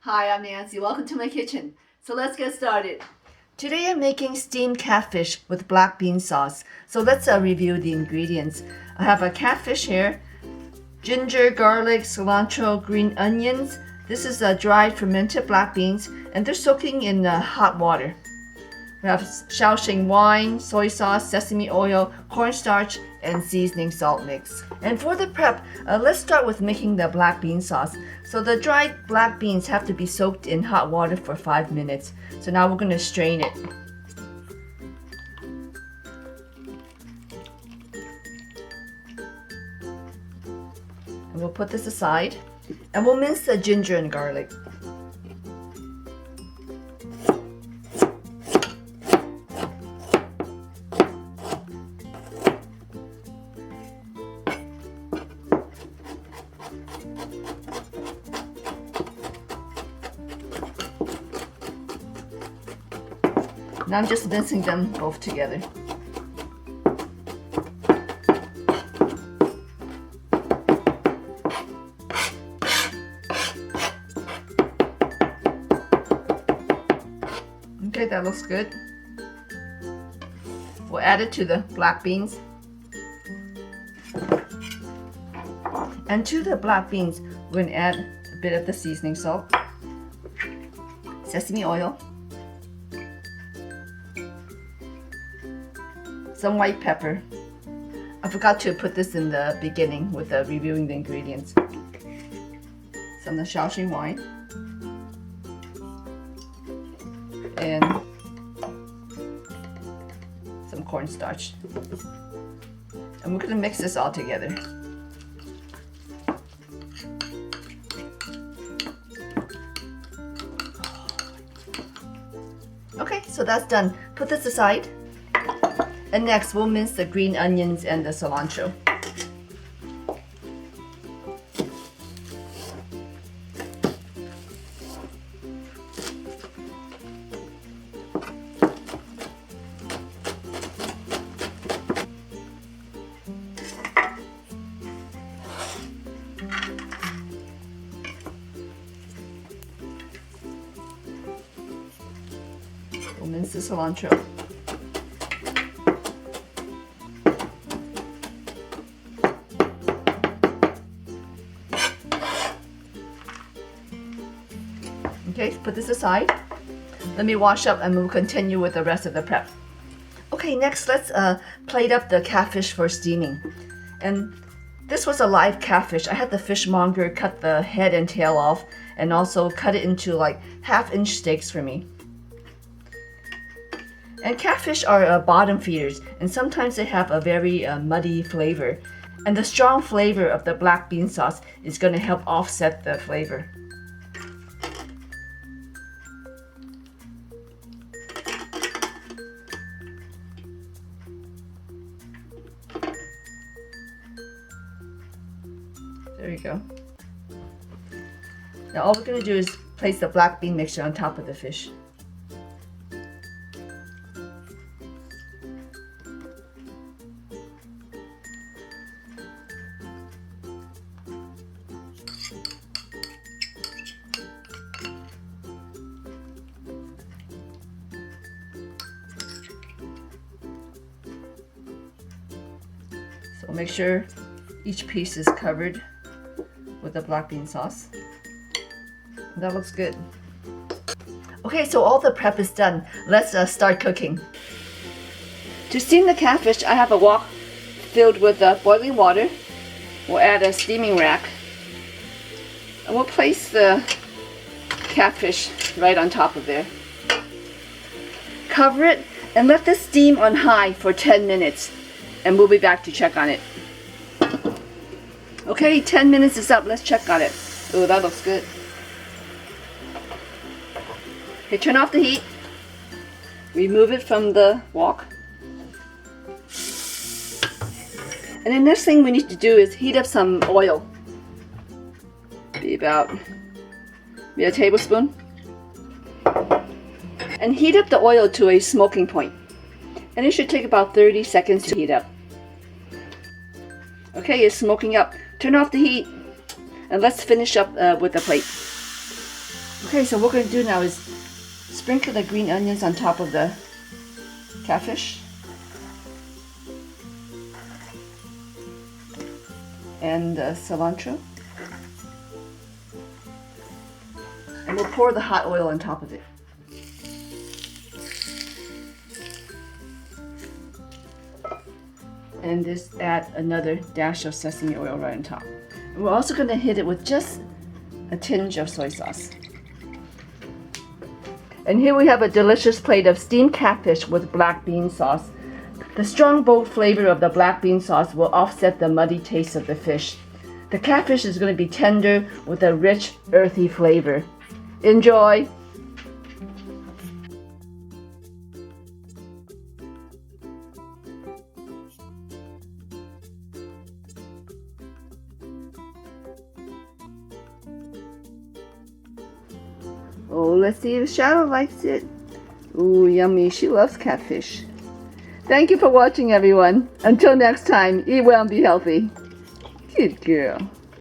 Hi, I'm Nancy. Welcome to my kitchen. So let's get started. Today I'm making steamed catfish with black bean sauce. So let's review the ingredients. I have a catfish here, ginger, garlic, cilantro, green onions. This is dried fermented black beans and they're soaking in hot water. We have Shaoxing wine, soy sauce, sesame oil, cornstarch, and seasoning salt mix. And for the prep, let's start with making the black bean sauce. So the dried black beans have to be soaked in hot water for 5 minutes. So now we're going to strain it. And we'll put this aside. And we'll mince the ginger and garlic. Now I'm just mincing them both together. Okay, that looks good. We'll add it to the black beans. And to the black beans, we're going to add a bit of the seasoning salt, sesame oil, some white pepper. I forgot to put this in the beginning with reviewing the ingredients. Some of the Shaoxing wine. And some cornstarch. And we're going to mix this all together. Okay, so that's done. Put this aside. And next, we'll mince the green onions and the cilantro. We'll mince the cilantro. Okay, put this aside. Let me wash up and we'll continue with the rest of the prep. Okay, next let's plate up the catfish for steaming. And this was a live catfish. I had the fishmonger cut the head and tail off and also cut it into like 1/2-inch steaks for me. And catfish are bottom feeders and sometimes they have a very muddy flavor. And the strong flavor of the black bean sauce is going to help offset the flavor. There you go. Now all we're going to do is place the black bean mixture on top of the fish. So make sure each piece is covered with the black bean sauce. That looks good. Okay, so all the prep is done. Let's start cooking. To steam the catfish, I have a wok filled with boiling water. We'll add a steaming rack. And we'll place the catfish right on top of there. Cover it and let this steam on high for 10 minutes. And we'll be back to check on it. Okay, 10 minutes is up. Let's check on it. Oh, that looks good. Okay, turn off the heat. Remove it from the wok. And the next thing we need to do is heat up some oil. Be about a tablespoon. And heat up the oil to a smoking point. And it should take about 30 seconds to heat up. Okay, it's smoking up. Turn off the heat and let's finish up with the plate. Okay, so what we're going to do now is sprinkle the green onions on top of the catfish. And cilantro. And we'll pour the hot oil on top of it. And just add another dash of sesame oil right on top. And we're also going to hit it with just a tinge of soy sauce. And here we have a delicious plate of steamed catfish with black bean sauce. The strong, bold flavor of the black bean sauce will offset the muddy taste of the fish. The catfish is going to be tender with a rich, earthy flavor. Enjoy! Oh, let's see if Shadow likes it. Ooh, yummy. She loves catfish. Thank you for watching, everyone. Until next time, eat well and be healthy. Good girl.